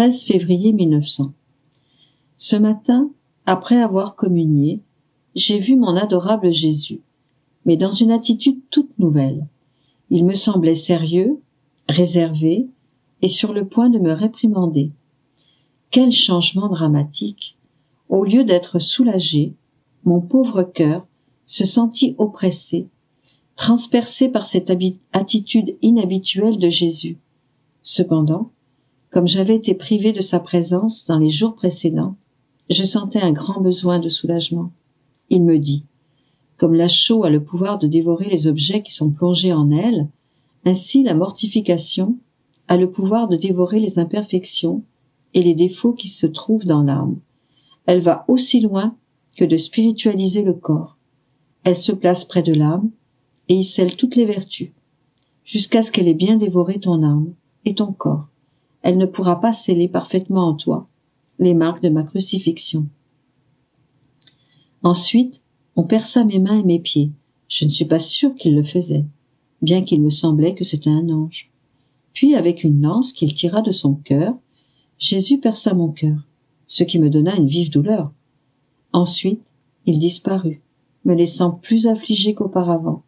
13 février 1900. Ce matin, après avoir communié, j'ai vu mon adorable Jésus, mais dans une attitude toute nouvelle. Il me semblait sérieux, réservé et sur le point de me réprimander. Quel changement dramatique! Au lieu d'être soulagé, mon pauvre cœur se sentit oppressé, transpercé par cette attitude inhabituelle de Jésus. Cependant, comme j'avais été privé de sa présence dans les jours précédents, je sentais un grand besoin de soulagement. Il me dit, comme la chaux a le pouvoir de dévorer les objets qui sont plongés en elle, ainsi la mortification a le pouvoir de dévorer les imperfections et les défauts qui se trouvent dans l'âme. Elle va aussi loin que de spiritualiser le corps. Elle se place près de l'âme et y scelle toutes les vertus, jusqu'à ce qu'elle ait bien dévoré ton âme et ton corps. Elle ne pourra pas sceller parfaitement en toi les marques de ma crucifixion. Ensuite, on perça mes mains et mes pieds. Je ne suis pas sûre qu'il le faisait, bien qu'il me semblait que c'était un ange. Puis, avec une lance qu'il tira de son cœur, Jésus perça mon cœur, ce qui me donna une vive douleur. Ensuite, il disparut, me laissant plus affligée qu'auparavant.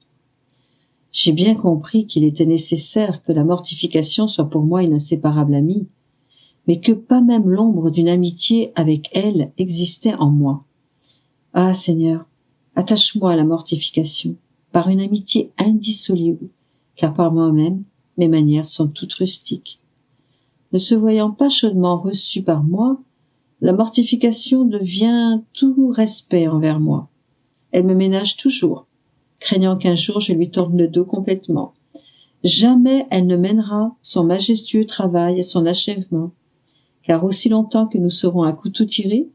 J'ai bien compris qu'il était nécessaire que la mortification soit pour moi une inséparable amie, mais que pas même l'ombre d'une amitié avec elle existait en moi. Ah Seigneur, attache-moi à la mortification, par une amitié indissoluble, car par moi-même, mes manières sont toutes rustiques. Ne se voyant pas chaudement reçue par moi, la mortification devient tout respect envers moi. Elle me ménage toujours, craignant qu'un jour je lui tourne le dos complètement. Jamais elle ne mènera son majestueux travail à son achèvement, car aussi longtemps que nous serons à couteau tiré,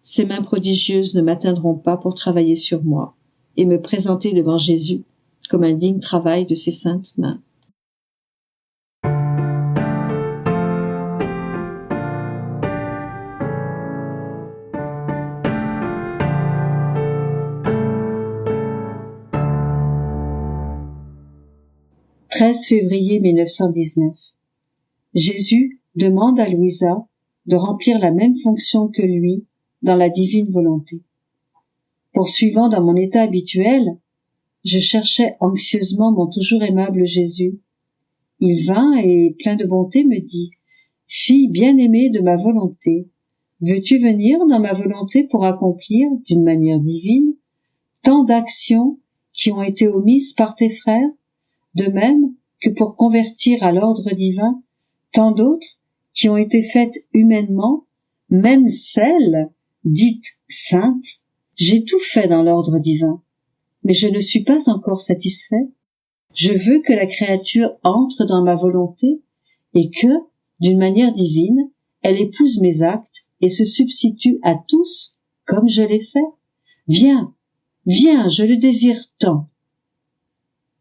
ses mains prodigieuses ne m'atteindront pas pour travailler sur moi et me présenter devant Jésus comme un digne travail de ses saintes mains. « 13 février 1919. Jésus demande à Louisa de remplir la même fonction que lui dans la divine volonté. Poursuivant dans mon état habituel, je cherchais anxieusement mon toujours aimable Jésus. Il vint et, plein de bonté, me dit « Fille bien-aimée de ma volonté, veux-tu venir dans ma volonté pour accomplir, d'une manière divine, tant d'actions qui ont été omises par tes frères, de même que pour convertir à l'ordre divin tant d'autres qui ont été faites humainement, même celles dites saintes? J'ai tout fait dans l'ordre divin, mais je ne suis pas encore satisfait. Je veux que la créature entre dans ma volonté et que, d'une manière divine, elle épouse mes actes et se substitue à tous comme je l'ai fait. Viens, viens, je le désire tant.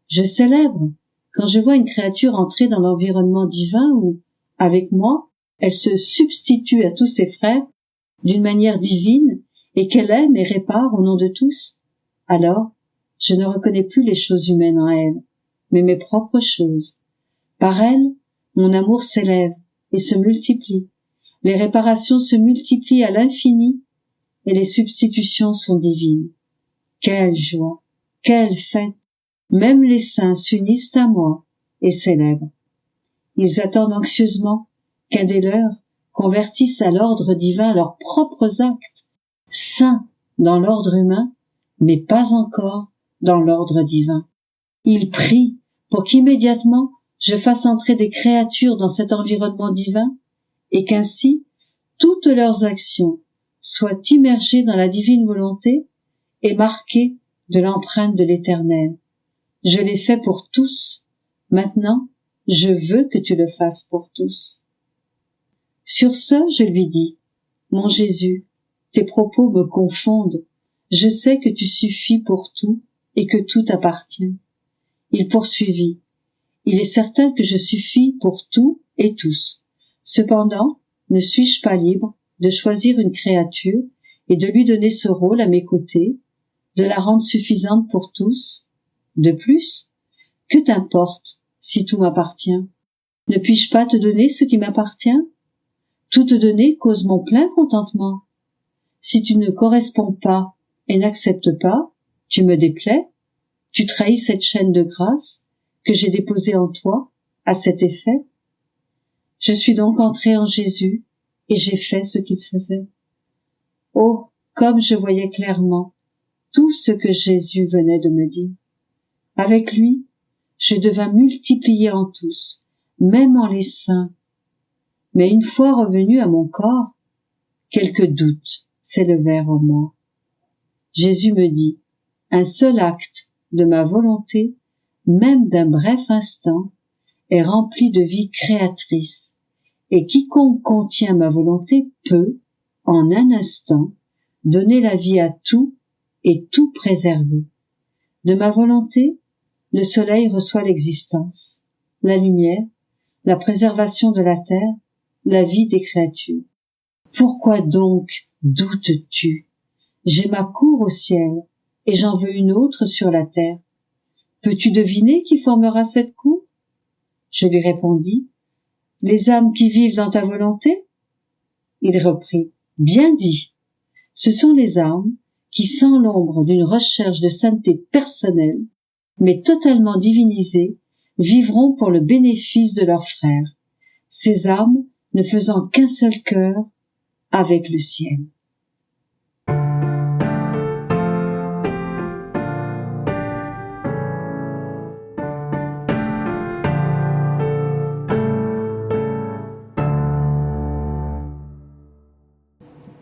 Je célèbre quand je vois une créature entrer dans l'environnement divin où, avec moi, elle se substitue à tous ses frères d'une manière divine et qu'elle aime et répare au nom de tous. Alors, je ne reconnais plus les choses humaines en elle, mais mes propres choses. Par elle, mon amour s'élève et se multiplie. Les réparations se multiplient à l'infini et les substitutions sont divines. Quelle joie, quelle fête! Même les saints s'unissent à moi et célèbrent. Ils attendent anxieusement qu'un des leurs convertisse à l'ordre divin leurs propres actes, saints dans l'ordre humain, mais pas encore dans l'ordre divin. Ils prient pour qu'immédiatement je fasse entrer des créatures dans cet environnement divin et qu'ainsi toutes leurs actions soient immergées dans la divine volonté et marquées de l'empreinte de l'Éternel. Je l'ai fait pour tous. Maintenant, je veux que tu le fasses pour tous. Sur ce, je lui dis, mon Jésus, tes propos me confondent. Je sais que tu suffis pour tout et que tout t'appartient. Il poursuivit, il est certain que je suffis pour tout et tous. Cependant, ne suis-je pas libre de choisir une créature et de lui donner ce rôle à mes côtés, de la rendre suffisante pour tous? De plus, que t'importe si tout m'appartient? Ne puis-je pas te donner ce qui m'appartient? Tout te donner cause mon plein contentement. Si tu ne corresponds pas et n'acceptes pas, tu me déplais, tu trahis cette chaîne de grâce que j'ai déposée en toi à cet effet. Je suis donc entré en Jésus et j'ai fait ce qu'il faisait. Oh, comme je voyais clairement tout ce que Jésus venait de me dire. Avec lui, je devins multiplié en tous, même en les saints. Mais une fois revenu à mon corps, quelques doutes s'élevèrent en moi. Jésus me dit, un seul acte de ma volonté, même d'un bref instant, est rempli de vie créatrice, et quiconque contient ma volonté peut, en un instant, donner la vie à tout et tout préserver. De ma volonté, le soleil reçoit l'existence, la lumière, la préservation de la terre, la vie des créatures. Pourquoi donc doutes-tu? J'ai ma cour au ciel, et j'en veux une autre sur la terre. Peux-tu deviner qui formera cette cour? Je lui répondis, les âmes qui vivent dans ta volonté? Il reprit, bien dit, ce sont les âmes qui, sans l'ombre d'une recherche de sainteté personnelle, mais totalement divinisées, vivront pour le bénéfice de leurs frères, ces âmes ne faisant qu'un seul cœur avec le ciel.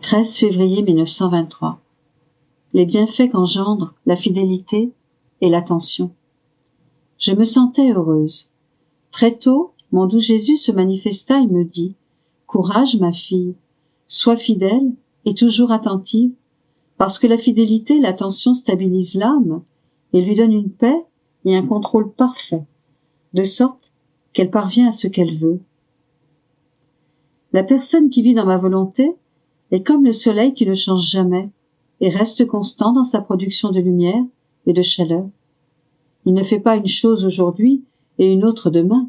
« 13 février 1923. Les bienfaits qu'engendre la fidélité et l'attention. Je me sentais heureuse. Très tôt, mon doux Jésus se manifesta et me dit « Courage, ma fille, sois fidèle et toujours attentive, parce que la fidélité et l'attention stabilisent l'âme et lui donnent une paix et un contrôle parfait, de sorte qu'elle parvient à ce qu'elle veut. La personne qui vit dans ma volonté est comme le soleil qui ne change jamais et reste constant dans sa production de lumière et de chaleur. Il ne fait pas une chose aujourd'hui et une autre demain.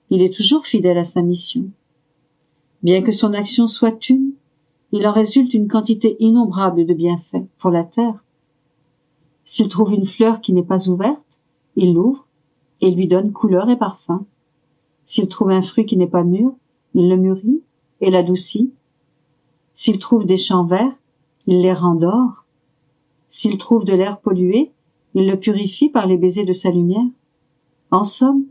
Il est toujours fidèle à sa mission. Bien que son action soit une, il en résulte une quantité innombrable de bienfaits pour la terre. S'il trouve une fleur qui n'est pas ouverte, il l'ouvre et lui donne couleur et parfum. S'il trouve un fruit qui n'est pas mûr, il le mûrit et l'adoucit. S'il trouve des champs verts, il les rend d'or. S'il trouve de l'air pollué, il le purifie par les baisers de sa lumière. En somme,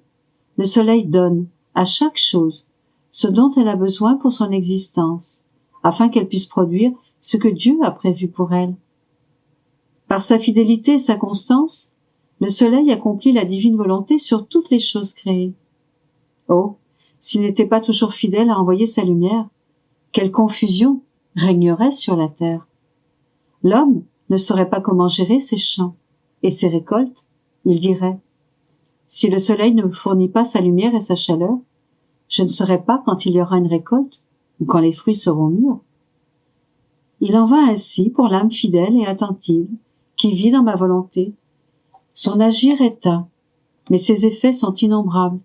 le soleil donne à chaque chose ce dont elle a besoin pour son existence, afin qu'elle puisse produire ce que Dieu a prévu pour elle. Par sa fidélité et sa constance, le soleil accomplit la divine volonté sur toutes les choses créées. Oh, s'il n'était pas toujours fidèle à envoyer sa lumière, quelle confusion régnerait sur la terre. L'homme ne saurait pas comment gérer ses champs et ses récoltes. Il dirait, si le soleil ne me fournit pas sa lumière et sa chaleur, je ne saurai pas quand il y aura une récolte ou quand les fruits seront mûrs. Il en va ainsi pour l'âme fidèle et attentive qui vit dans ma volonté. Son agir est un, mais ses effets sont innombrables.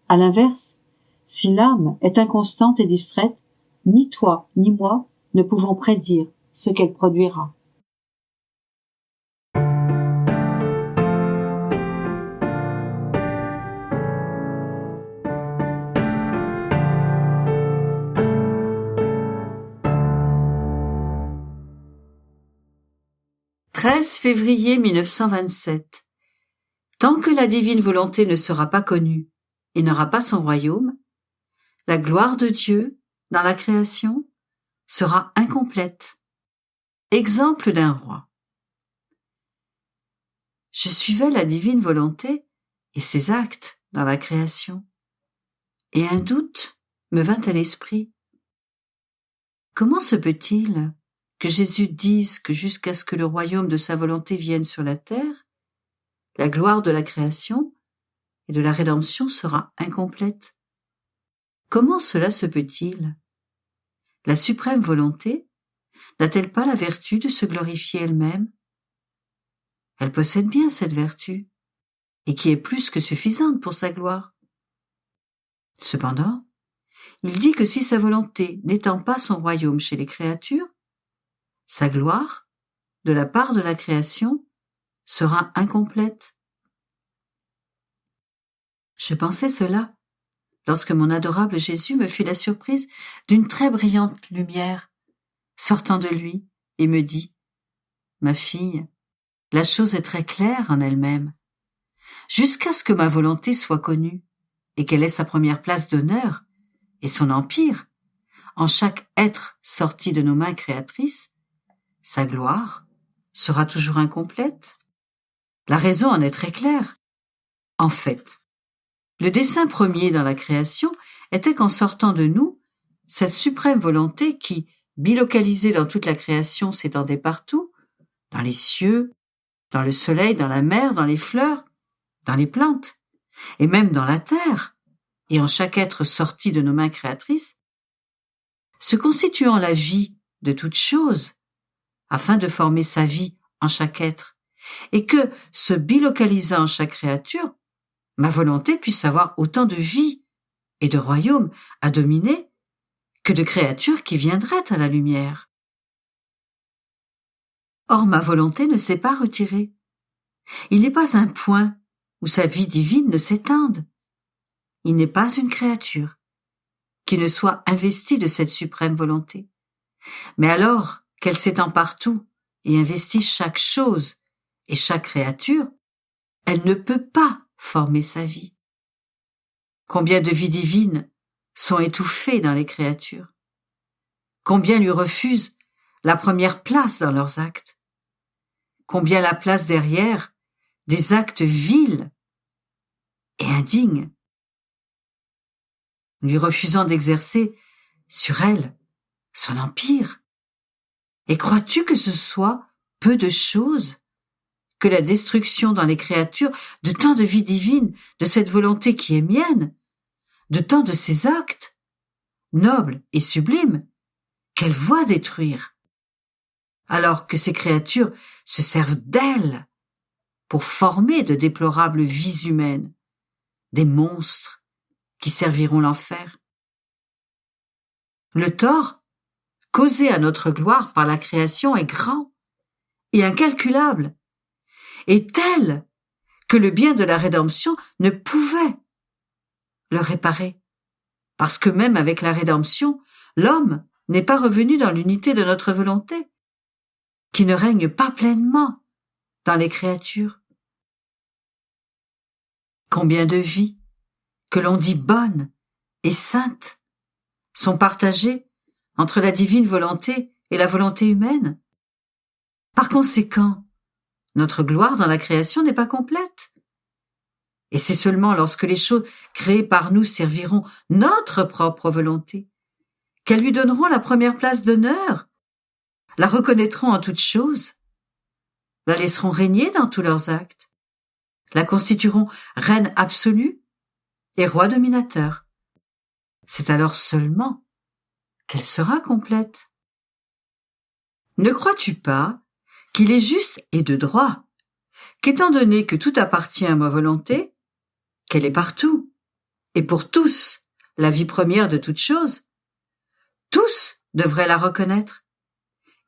À l'inverse, si l'âme est inconstante et distraite, ni toi ni moi ne pouvons prédire ce qu'elle produira. « 13 février 1927. Tant que la divine volonté ne sera pas connue et n'aura pas son royaume, la gloire de Dieu dans la création sera incomplète. Exemple d'un roi. Je suivais la divine volonté et ses actes dans la création, et un doute me vint à l'esprit. Comment se peut-il que Jésus dise que jusqu'à ce que le royaume de sa volonté vienne sur la terre, la gloire de la création et de la rédemption sera incomplète? Comment cela se peut-il? La suprême volonté n'a-t-elle pas la vertu de se glorifier elle-même? Elle possède bien cette vertu, et qui est plus que suffisante pour sa gloire. Cependant, il dit que si sa volonté n'étend pas son royaume chez les créatures, sa gloire, de la part de la création, sera incomplète. Je pensais cela lorsque mon adorable Jésus me fit la surprise d'une très brillante lumière sortant de lui et me dit « Ma fille, la chose est très claire en elle-même. Jusqu'à ce que ma volonté soit connue et qu'elle ait sa première place d'honneur et son empire en chaque être sorti de nos mains créatrices, sa gloire sera toujours incomplète. La raison en est très claire. En fait, le dessein premier dans la création était qu'en sortant de nous, cette suprême volonté qui, bilocalisée dans toute la création, s'étendait partout, dans les cieux, dans le soleil, dans la mer, dans les fleurs, dans les plantes, et même dans la terre, et en chaque être sorti de nos mains créatrices, se constituant la vie de toute chose, afin de former sa vie en chaque être, et que, se bilocalisant en chaque créature, ma volonté puisse avoir autant de vie et de royaumes à dominer que de créatures qui viendraient à la lumière. Or ma volonté ne s'est pas retirée. Il n'est pas un point où sa vie divine ne s'étende. Il n'est pas une créature qui ne soit investie de cette suprême volonté. Mais alors qu'elle s'étend partout et investit chaque chose et chaque créature, elle ne peut pas former sa vie. Combien de vies divines sont étouffées dans les créatures? Combien lui refusent la première place dans leurs actes? Combien la place derrière des actes vils et indignes, lui refusant d'exercer sur elle son empire? Et crois-tu que ce soit peu de choses que la destruction dans les créatures de tant de vies divines, de cette volonté qui est mienne, de tant de ces actes, nobles et sublimes, qu'elle voit détruire, alors que ces créatures se servent d'elles pour former de déplorables vies humaines, des monstres qui serviront l'enfer. Le tort causé à notre gloire par la création est grand et incalculable, et tel que le bien de la rédemption ne pouvait le réparer, parce que même avec la rédemption, l'homme n'est pas revenu dans l'unité de notre volonté, qui ne règne pas pleinement dans les créatures. Combien de vies, que l'on dit bonnes et saintes, sont partagées entre la divine volonté et la volonté humaine? Par conséquent, notre gloire dans la création n'est pas complète. Et c'est seulement lorsque les choses créées par nous serviront notre propre volonté qu'elles lui donneront la première place d'honneur, la reconnaîtront en toutes choses, la laisseront régner dans tous leurs actes, la constitueront reine absolue et roi dominateur. C'est alors seulement qu'elle sera complète. Ne crois-tu pas qu'il est juste et de droit qu'étant donné que tout appartient à ma volonté, qu'elle est partout, et pour tous la vie première de toute chose, tous devraient la reconnaître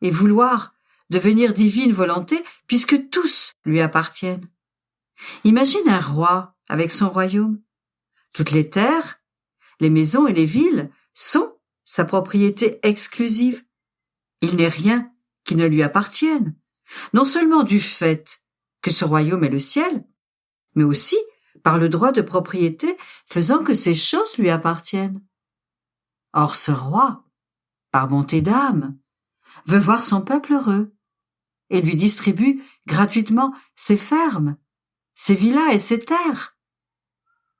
et vouloir devenir divine volonté puisque tous lui appartiennent. Imagine un roi avec son royaume. Toutes les terres, les maisons et les villes sont sa propriété exclusive. Il n'est rien qui ne lui appartienne, non seulement du fait que ce royaume est le ciel, mais aussi par le droit de propriété faisant que ces choses lui appartiennent. Or ce roi, par bonté d'âme, veut voir son peuple heureux et lui distribue gratuitement ses fermes, ses villas et ses terres,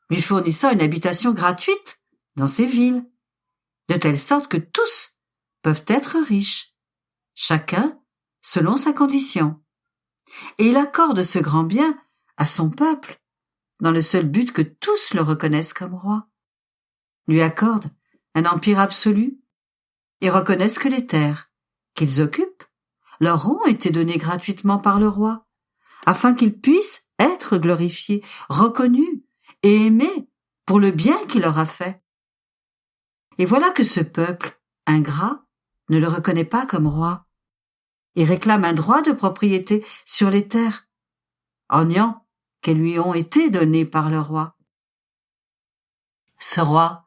lui fournissant une habitation gratuite dans ses villes, de telle sorte que tous peuvent être riches, chacun selon sa condition. Et il accorde ce grand bien à son peuple, dans le seul but que tous le reconnaissent comme roi, lui accorde un empire absolu et reconnaissent que les terres qu'ils occupent leur ont été données gratuitement par le roi, afin qu'ils puissent être glorifiés, reconnus et aimés pour le bien qu'il leur a fait. Et voilà que ce peuple, ingrat, ne le reconnaît pas comme roi et réclame un droit de propriété sur les terres, orgnants qu'elles lui ont été données par le roi. Ce roi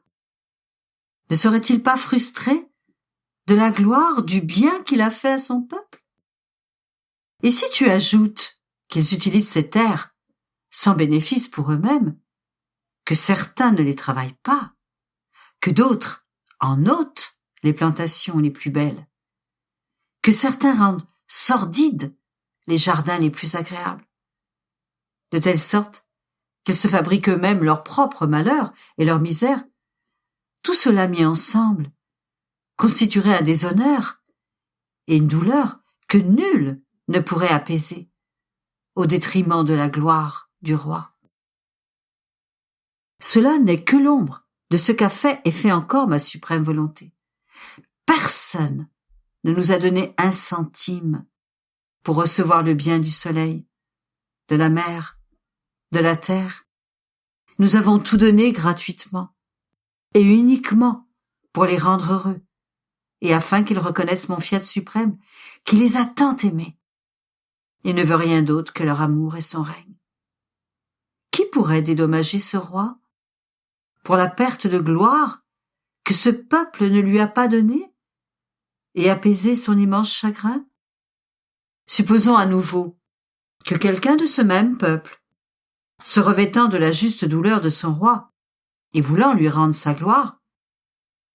ne serait-il pas frustré de la gloire du bien qu'il a fait à son peuple? Et si tu ajoutes qu'ils utilisent ces terres sans bénéfice pour eux-mêmes, que certains ne les travaillent pas, que d'autres en ôtent les plantations les plus belles, que certains rendent sordides les jardins les plus agréables, de telle sorte qu'ils se fabriquent eux-mêmes leur propre malheur et leur misère, tout cela mis ensemble constituerait un déshonneur et une douleur que nul ne pourrait apaiser, au détriment de la gloire du roi. Cela n'est que l'ombre de ce qu'a fait et fait encore ma suprême volonté. Personne ne nous a donné un centime pour recevoir le bien du soleil, de la mer, de la terre. Nous avons tout donné gratuitement et uniquement pour les rendre heureux et afin qu'ils reconnaissent mon fiat suprême qui les a tant aimés et ne veut rien d'autre que leur amour et son règne. Qui pourrait dédommager ce roi pour la perte de gloire que ce peuple ne lui a pas donnée et apaiser son immense chagrin? Supposons à nouveau que quelqu'un de ce même peuple, se revêtant de la juste douleur de son roi et voulant lui rendre sa gloire,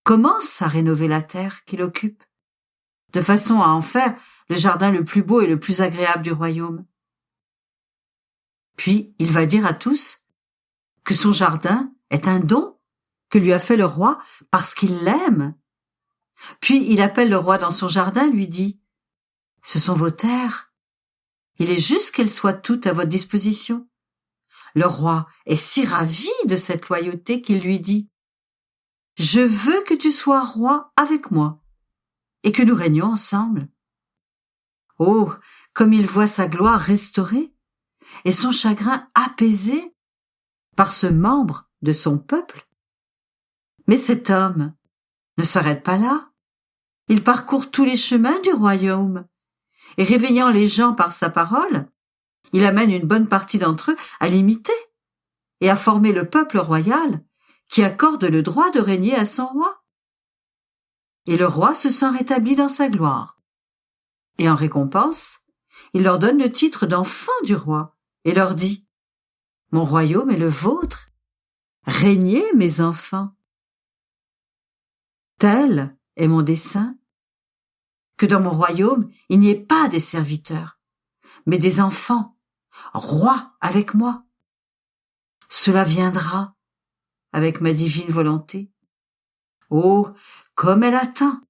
commence à rénover la terre qu'il occupe, de façon à en faire le jardin le plus beau et le plus agréable du royaume. Puis il va dire à tous que son jardin est un don que lui a fait le roi parce qu'il l'aime. Puis il appelle le roi dans son jardin, lui dit « Ce sont vos terres. Il est juste qu'elles soient toutes à votre disposition. » Le roi est si ravi de cette loyauté qu'il lui dit « Je veux que tu sois roi avec moi et que nous régnions ensemble. » Oh, comme il voit sa gloire restaurée et son chagrin apaisé par ce membre de son peuple. Mais cet homme ne s'arrête pas là. Il parcourt tous les chemins du royaume et réveillant les gens par sa parole, il amène une bonne partie d'entre eux à l'imiter et à former le peuple royal qui accorde le droit de régner à son roi. Et le roi se sent rétabli dans sa gloire. Et en récompense, il leur donne le titre d'enfant du roi et leur dit « Mon royaume est le vôtre. Régnez, mes enfants. » Tel est mon dessein, que dans mon royaume, il n'y ait pas des serviteurs, mais des enfants, rois avec moi. Cela viendra avec ma divine volonté. Oh, comme elle attend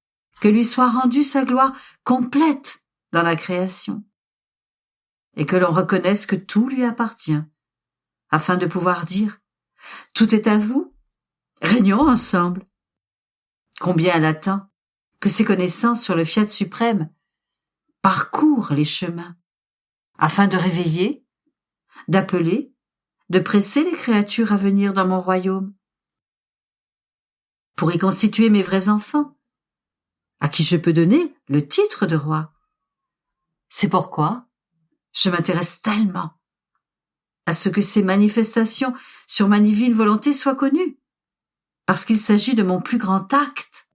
que lui soit rendue sa gloire complète dans la création, et que l'on reconnaisse que tout lui appartient, afin de pouvoir dire « Tout est à vous, régnons ensemble ». Combien elle attend que ses connaissances sur le fiat suprême parcourent les chemins, afin de réveiller, d'appeler, de presser les créatures à venir dans mon royaume, pour y constituer mes vrais enfants, à qui je peux donner le titre de roi. C'est pourquoi je m'intéresse tellement à ce que ces manifestations sur ma divine volonté soient connues, parce qu'il s'agit de mon plus grand acte,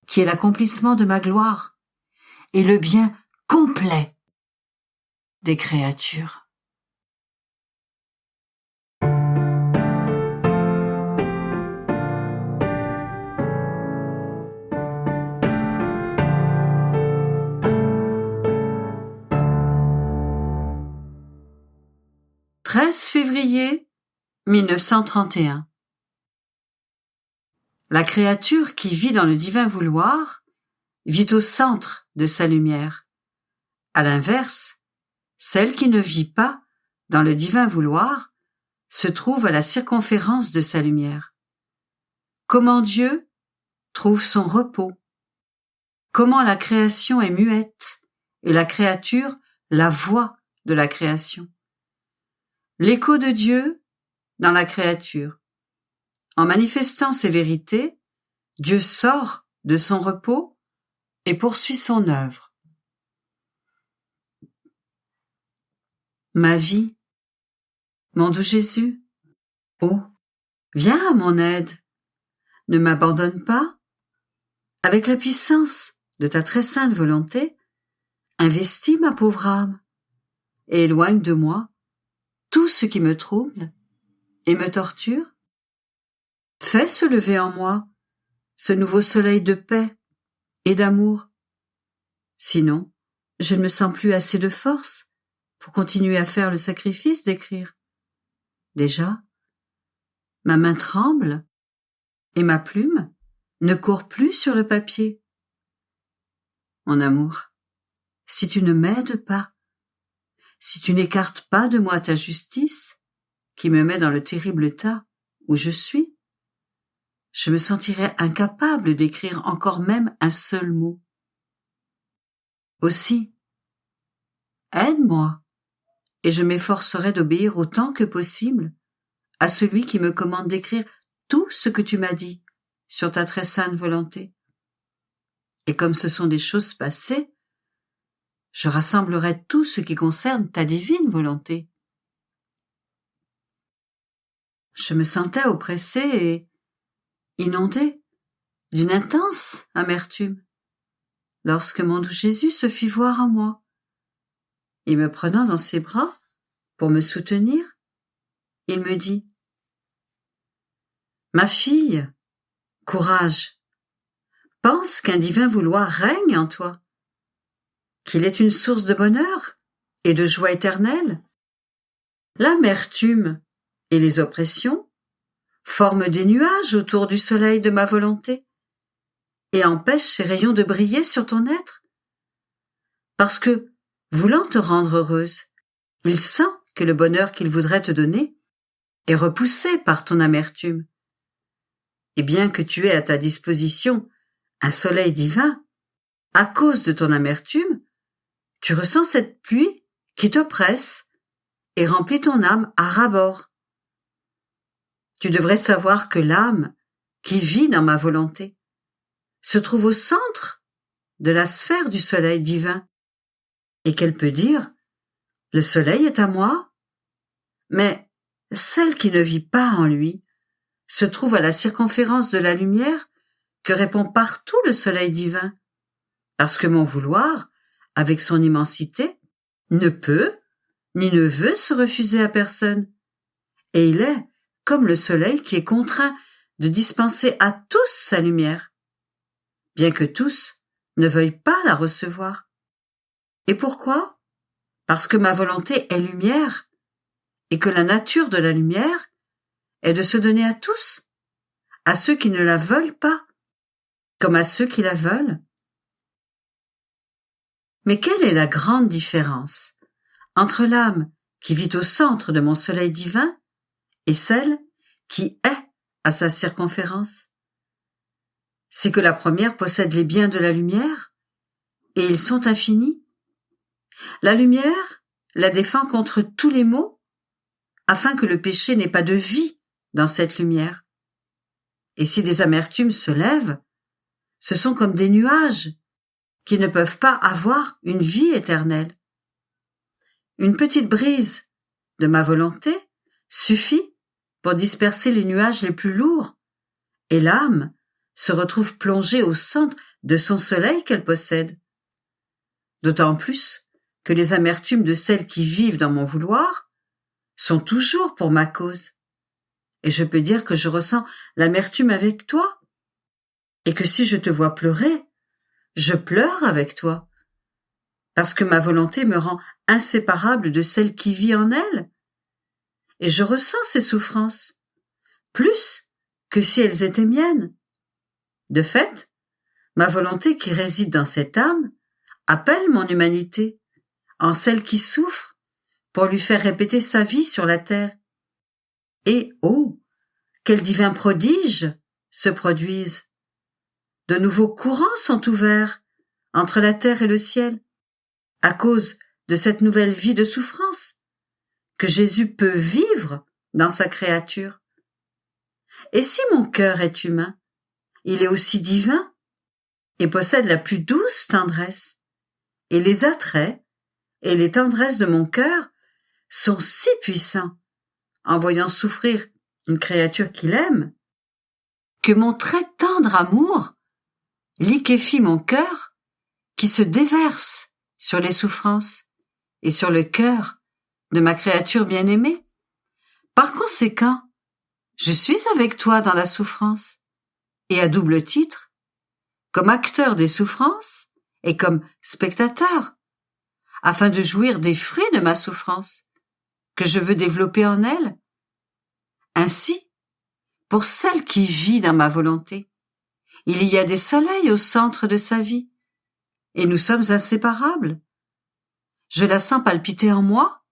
qui est l'accomplissement de ma gloire et le bien complet des créatures. « 13 février 1931 » La créature qui vit dans le divin vouloir vit au centre de sa lumière. À l'inverse, celle qui ne vit pas dans le divin vouloir se trouve à la circonférence de sa lumière. Comment Dieu trouve son repos? Comment la création est muette et la créature la voix de la création? L'écho de Dieu dans la créature. En manifestant ces vérités, Dieu sort de son repos et poursuit son œuvre. Ma vie, mon doux Jésus, oh, viens à mon aide, ne m'abandonne pas. Avec la puissance de ta très sainte volonté, investis ma pauvre âme et éloigne de moi tout ce qui me trouble et me torture. Fais se lever en moi ce nouveau soleil de paix et d'amour. Sinon, je ne me sens plus assez de force pour continuer à faire le sacrifice d'écrire. Déjà, ma main tremble et ma plume ne court plus sur le papier. Mon amour, si tu ne m'aides pas, si tu n'écartes pas de moi ta justice, qui me met dans le terrible état où je suis, je me sentirais incapable d'écrire encore même un seul mot. Aussi, aide-moi, et je m'efforcerai d'obéir autant que possible à celui qui me commande d'écrire tout ce que tu m'as dit sur ta très sainte volonté. Et comme ce sont des choses passées, je rassemblerai tout ce qui concerne ta divine volonté. Je me sentais oppressée et inondée d'une intense amertume lorsque mon doux Jésus se fit voir en moi et me prenant dans ses bras pour me soutenir, il me dit: « Ma fille, courage, pense qu'un divin vouloir règne en toi, qu'il est une source de bonheur et de joie éternelle. L'amertume et les oppressions forment des nuages autour du soleil de ma volonté et empêchent ces rayons de briller sur ton être. Parce que, voulant te rendre heureuse, il sent que le bonheur qu'il voudrait te donner est repoussé par ton amertume. Et bien que tu aies à ta disposition un soleil divin, à cause de ton amertume, tu ressens cette pluie qui t'oppresse et remplit ton âme à ras-bord. Tu devrais savoir que l'âme, qui vit dans ma volonté, se trouve au centre de la sphère du soleil divin, et qu'elle peut dire: « Le soleil est à moi », mais celle qui ne vit pas en lui se trouve à la circonférence de la lumière que répond partout le soleil divin, parce que mon vouloir, avec son immensité, ne peut ni ne veut se refuser à personne, et il est comme le soleil qui est contraint de dispenser à tous sa lumière, bien que tous ne veuillent pas la recevoir. Et pourquoi? Parce que ma volonté est lumière, et que la nature de la lumière est de se donner à tous, à ceux qui ne la veulent pas, comme à ceux qui la veulent. Mais quelle est la grande différence entre l'âme qui vit au centre de mon soleil divin et celle qui est à sa circonférence? C'est que la première possède les biens de la lumière, et ils sont infinis. La lumière la défend contre tous les maux, afin que le péché n'ait pas de vie dans cette lumière. Et si des amertumes se lèvent, ce sont comme des nuages qui ne peuvent pas avoir une vie éternelle. Une petite brise de ma volonté suffit pour disperser les nuages les plus lourds, et l'âme se retrouve plongée au centre de son soleil qu'elle possède. D'autant plus que les amertumes de celles qui vivent dans mon vouloir sont toujours pour ma cause. Et je peux dire que je ressens l'amertume avec toi, et que si je te vois pleurer, je pleure avec toi, parce que ma volonté me rend inséparable de celle qui vit en elle, et je ressens ces souffrances, plus que si elles étaient miennes. De fait, ma volonté qui réside dans cette âme appelle mon humanité en celle qui souffre pour lui faire répéter sa vie sur la terre. Et, oh, quels divins prodiges se produisent! De nouveaux courants sont ouverts entre la terre et le ciel, à cause de cette nouvelle vie de souffrance que Jésus peut vivre dans sa créature. Et si mon cœur est humain, il est aussi divin et possède la plus douce tendresse. Et les attraits et les tendresses de mon cœur sont si puissants en voyant souffrir une créature qu'il aime, que mon très tendre amour liquéfie mon cœur qui se déverse sur les souffrances et sur le cœur de ma créature bien-aimée. Par conséquent, je suis avec toi dans la souffrance, et à double titre, comme acteur des souffrances et comme spectateur, afin de jouir des fruits de ma souffrance, que je veux développer en elle. Ainsi, pour celle qui vit dans ma volonté, il y a des soleils au centre de sa vie, et nous sommes inséparables. Je la sens palpiter en moi,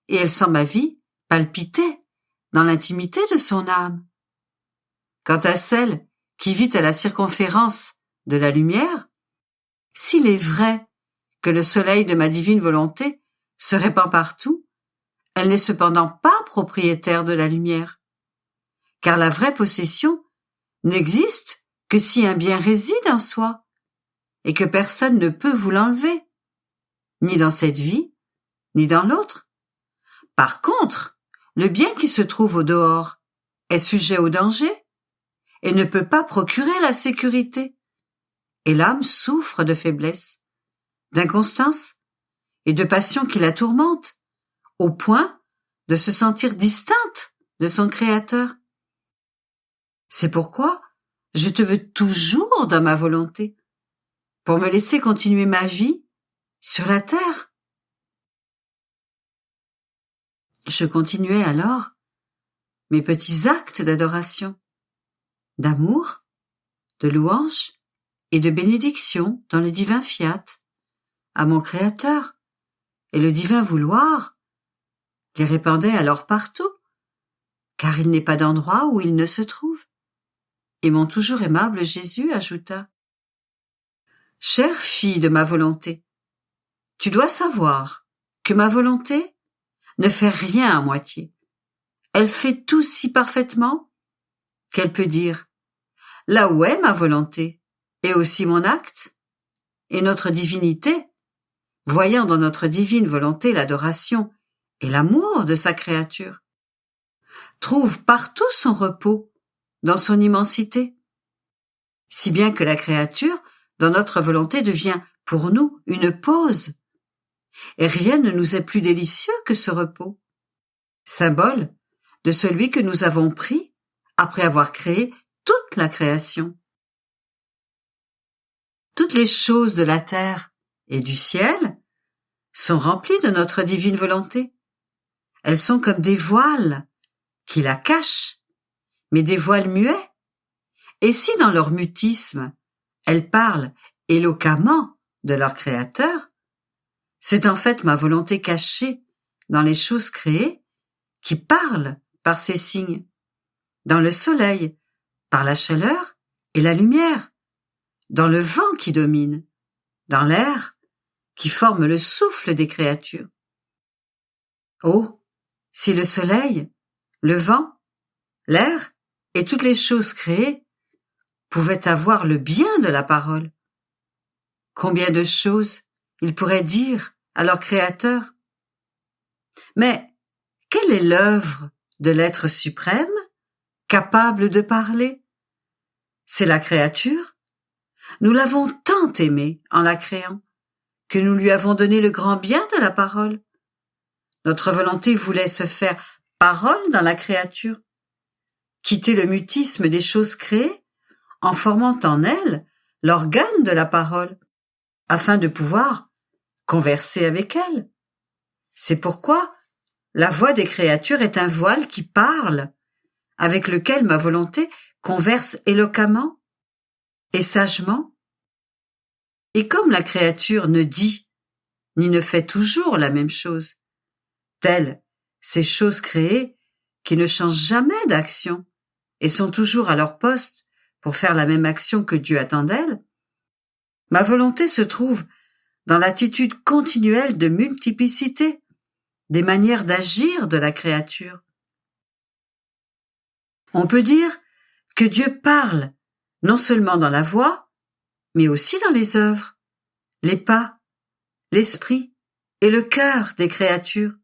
et elle sent ma vie palpiter dans l'intimité de son âme. Quant à celle qui vit à la circonférence de la lumière, s'il est vrai que le soleil de ma divine volonté se répand partout, elle n'est cependant pas propriétaire de la lumière, car la vraie possession n'existe que si un bien réside en soi, et que personne ne peut vous l'enlever, ni dans cette vie, ni dans l'autre. Par contre, le bien qui se trouve au dehors est sujet au danger et ne peut pas procurer la sécurité, et l'âme souffre de faiblesse, d'inconstance et de passion qui la tourmentent, au point de se sentir distante de son Créateur. C'est pourquoi je te veux toujours dans ma volonté, pour me laisser continuer ma vie sur la terre. Je continuais alors mes petits actes d'adoration, d'amour, de louange et de bénédiction dans le divin fiat, à mon Créateur, et le divin vouloir les répandait alors partout, car il n'est pas d'endroit où il ne se trouve. Et mon toujours aimable Jésus ajouta: « Chère fille de ma volonté, tu dois savoir que ma volonté ne fait rien à moitié. Elle fait tout si parfaitement qu'elle peut dire: là où est ma volonté est aussi mon acte, et notre divinité, voyant dans notre divine volonté l'adoration et l'amour de sa créature, trouve partout son repos dans son immensité, si bien que la créature, dans notre volonté, devient pour nous une pause, et rien ne nous est plus délicieux que ce repos, symbole de celui que nous avons pris après avoir créé toute la création. Toutes les choses de la terre et du ciel sont remplies de notre divine volonté. Elles sont comme des voiles qui la cachent, mais des voiles muets. Et si dans leur mutisme, elles parlent éloquemment de leur Créateur, c'est en fait ma volonté cachée dans les choses créées qui parle par ces signes, dans le soleil, par la chaleur et la lumière, dans le vent qui domine, dans l'air qui forme le souffle des créatures. Oh, si le soleil, le vent, l'air et toutes les choses créées pouvaient avoir le bien de la parole, combien de choses ils pourraient dire à leur Créateur. Mais quelle est l'œuvre de l'être suprême, capable de parler? C'est la créature. Nous l'avons tant aimée en la créant, que nous lui avons donné le grand bien de la parole. Notre volonté voulait se faire parole dans la créature, quitter le mutisme des choses créées, en formant en elle l'organe de la parole, afin de pouvoir converser avec elle. C'est pourquoi la voix des créatures est un voile qui parle, avec lequel ma volonté converse éloquemment et sagement. Et comme la créature ne dit ni ne fait toujours la même chose, telles ces choses créées qui ne changent jamais d'action et sont toujours à leur poste pour faire la même action que Dieu attend d'elles, ma volonté se trouve dans l'attitude continuelle de multiplicité des manières d'agir de la créature. On peut dire que Dieu parle non seulement dans la voix, mais aussi dans les œuvres, les pas, l'esprit et le cœur des créatures.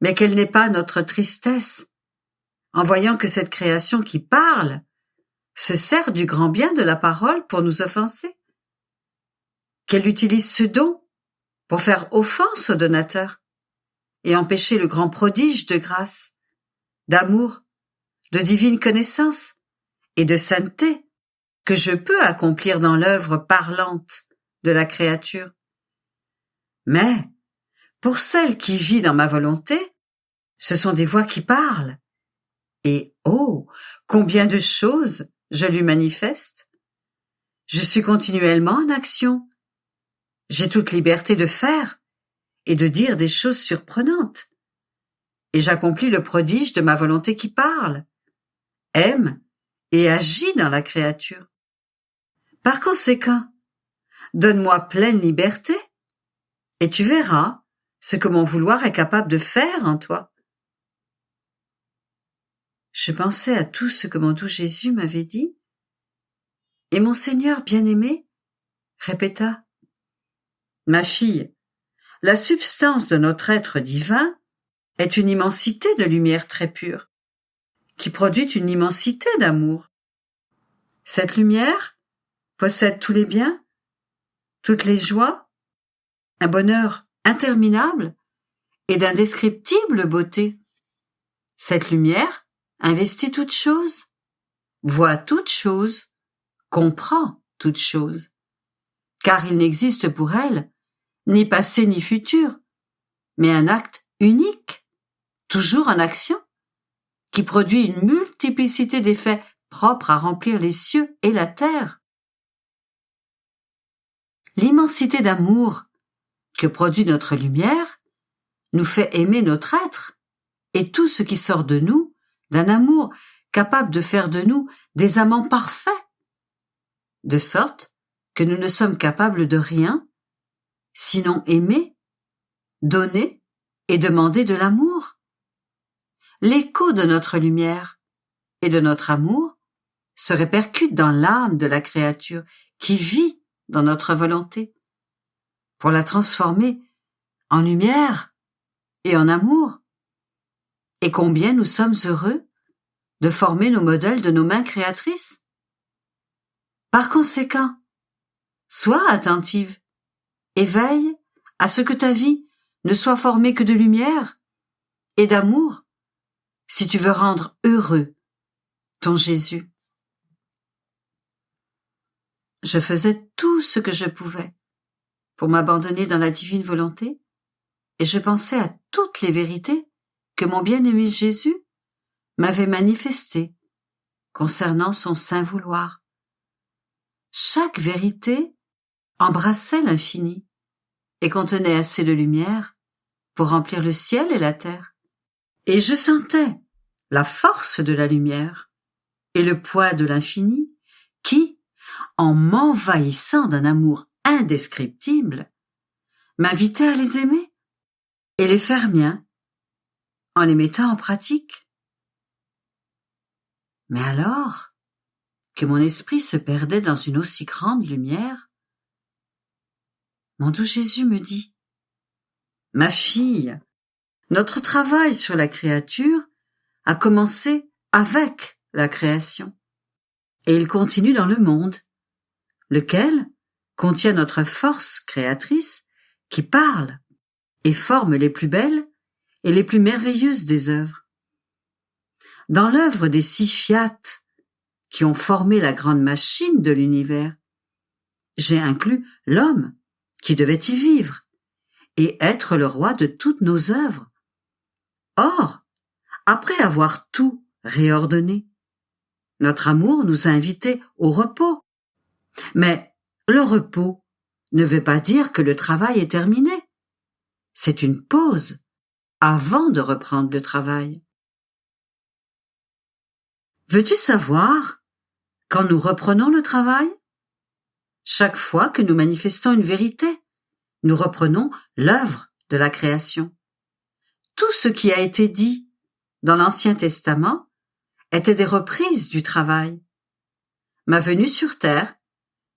Mais quelle n'est pas notre tristesse en voyant que cette création qui parle se sert du grand bien de la parole pour nous offenser, qu'elle utilise ce don pour faire offense au donateur et empêcher le grand prodige de grâce, d'amour, de divine connaissance et de sainteté que je peux accomplir dans l'œuvre parlante de la créature. Mais, pour celle qui vit dans ma volonté, ce sont des voix qui parlent. Et oh, combien de choses je lui manifeste! Je suis continuellement en action. J'ai toute liberté de faire et de dire des choses surprenantes. Et j'accomplis le prodige de ma volonté qui parle, aime et agit dans la créature. Par conséquent, donne-moi pleine liberté et tu verras ce que mon vouloir est capable de faire en toi. Je pensais à tout ce que mon doux Jésus m'avait dit, et mon Seigneur bien-aimé répéta: Ma fille, la substance de notre être divin est une immensité de lumière très pure, qui produit une immensité d'amour. Cette lumière possède tous les biens, toutes les joies, un bonheur interminable et d'indescriptible beauté. Cette lumière investit toute chose, voit toute chose, comprend toute chose, car il n'existe pour elle ni passé ni futur, mais un acte unique, toujours en action, qui produit une multiplicité d'effets propres à remplir les cieux et la terre. L'immensité d'amour que produit notre lumière nous fait aimer notre être et tout ce qui sort de nous d'un amour capable de faire de nous des amants parfaits, de sorte que nous ne sommes capables de rien, sinon aimer, donner et demander de l'amour. L'écho de notre lumière et de notre amour se répercute dans l'âme de la créature qui vit dans notre volonté, pour la transformer en lumière et en amour. Et combien nous sommes heureux de former nos modèles de nos mains créatrices. Par conséquent, sois attentive et veille à ce que ta vie ne soit formée que de lumière et d'amour, si tu veux rendre heureux ton Jésus. Je faisais tout ce que je pouvais pour m'abandonner dans la divine volonté, et je pensais à toutes les vérités que mon bien-aimé Jésus m'avait manifestées concernant son saint vouloir. Chaque vérité embrassait l'infini et contenait assez de lumière pour remplir le ciel et la terre. Et je sentais la force de la lumière et le poids de l'infini qui, en m'envahissant d'un amour indescriptible, m'invitait à les aimer et les faire miens en les mettant en pratique. Mais alors que mon esprit se perdait dans une aussi grande lumière, mon doux Jésus me dit: Ma fille, notre travail sur la créature a commencé avec la création, et il continue dans le monde, lequel contient notre force créatrice qui parle et forme les plus belles et les plus merveilleuses des œuvres. Dans l'œuvre des 6 fiat qui ont formé la grande machine de l'univers, j'ai inclus l'homme qui devait y vivre et être le roi de toutes nos œuvres. Or, après avoir tout réordonné, notre amour nous a invités au repos. Mais le repos ne veut pas dire que le travail est terminé. C'est une pause avant de reprendre le travail. Veux-tu savoir quand nous reprenons le travail? Chaque fois que nous manifestons une vérité, nous reprenons l'œuvre de la création. Tout ce qui a été dit dans l'Ancien Testament était des reprises du travail. Ma venue sur terre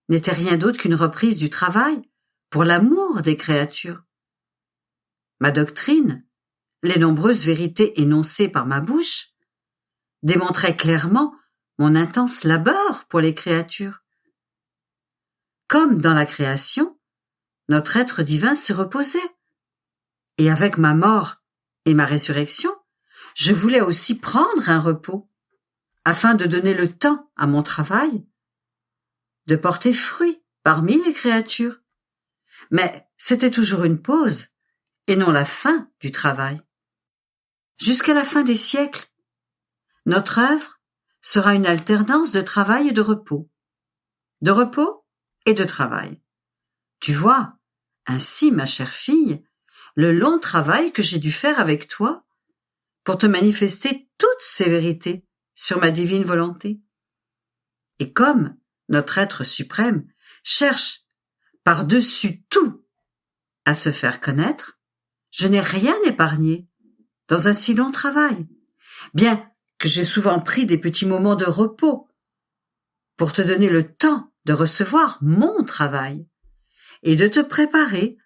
n'était rien d'autre qu'une reprise du travail pour l'amour des créatures. Ma doctrine, les nombreuses vérités énoncées par ma bouche, démontraient clairement mon intense labeur pour les créatures. Comme dans la création, notre être divin s'est reposé. Et avec ma mort et ma résurrection, je voulais aussi prendre un repos, afin de donner le temps à mon travail de porter fruit parmi les créatures. Mais c'était toujours une pause, et non la fin du travail. Jusqu'à la fin des siècles, notre œuvre sera une alternance de travail et de repos et de travail. Tu vois, ainsi, ma chère fille, le long travail que j'ai dû faire avec toi pour te manifester toutes ces vérités sur ma divine volonté. Et comme notre être suprême cherche par-dessus tout à se faire connaître, je n'ai rien épargné dans un si long travail, bien que j'ai souvent pris des petits moments de repos pour te donner le temps de recevoir mon travail et de te préparer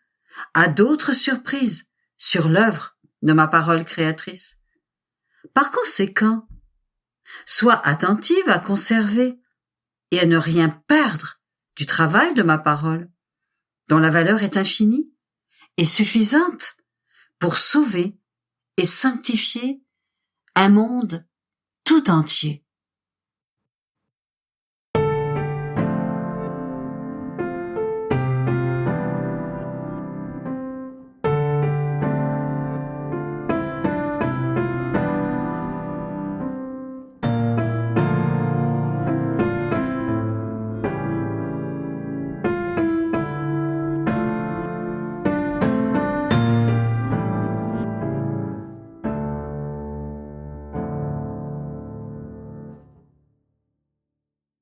à d'autres surprises sur l'œuvre de ma parole créatrice. Par conséquent, sois attentive à conserver et à ne rien perdre du travail de ma parole, dont la valeur est infinie et suffisante pour sauver et sanctifier un monde tout entier.